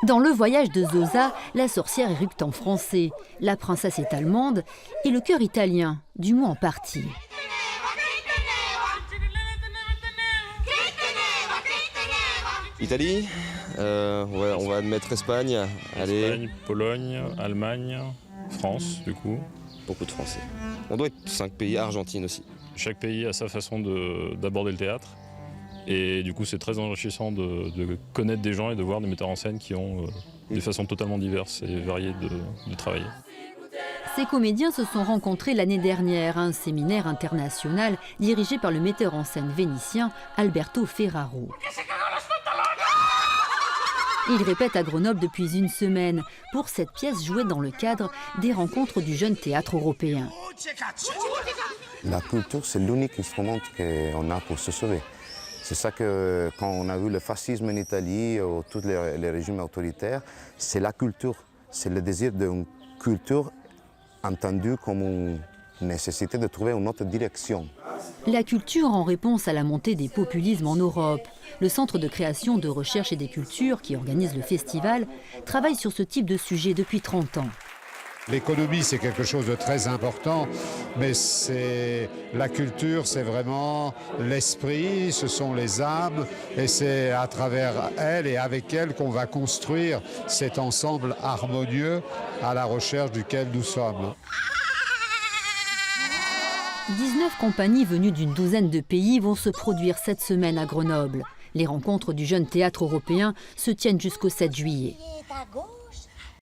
Dans Le Voyage de Zoza, la sorcière éructe en français, la princesse est allemande et le chœur italien, du moins en partie. Italie, ouais, on va admettre Espagne. Allez. Espagne, Pologne, Allemagne, France du coup. Beaucoup de Français. On doit être 5 pays, Argentine aussi. Chaque pays a sa façon d'aborder le théâtre. Et du coup, c'est très enrichissant de connaître des gens et de voir des metteurs en scène qui ont des façons totalement diverses et variées de travailler. Ces comédiens se sont rencontrés l'année dernière à un séminaire international dirigé par le metteur en scène vénitien Alberto Ferraro. Ils répètent à Grenoble depuis une semaine pour cette pièce jouée dans le cadre des rencontres du jeune théâtre européen. La culture, c'est l'unique instrument qu'on a pour se sauver. C'est ça que, quand on a vu le fascisme en Italie ou tous les régimes autoritaires, c'est la culture. C'est le désir d'une culture entendue comme une nécessité de trouver une autre direction. La culture en réponse à la montée des populismes en Europe. Le Centre de création, de recherche et des cultures, qui organise le festival, travaille sur ce type de sujet depuis 30 ans. L'économie, c'est quelque chose de très important, mais la culture, c'est vraiment l'esprit, ce sont les âmes, et c'est à travers elles et avec elles qu'on va construire cet ensemble harmonieux à la recherche duquel nous sommes. 19 compagnies venues d'une douzaine de pays vont se produire cette semaine à Grenoble. Les rencontres du jeune théâtre européen se tiennent jusqu'au 7 juillet.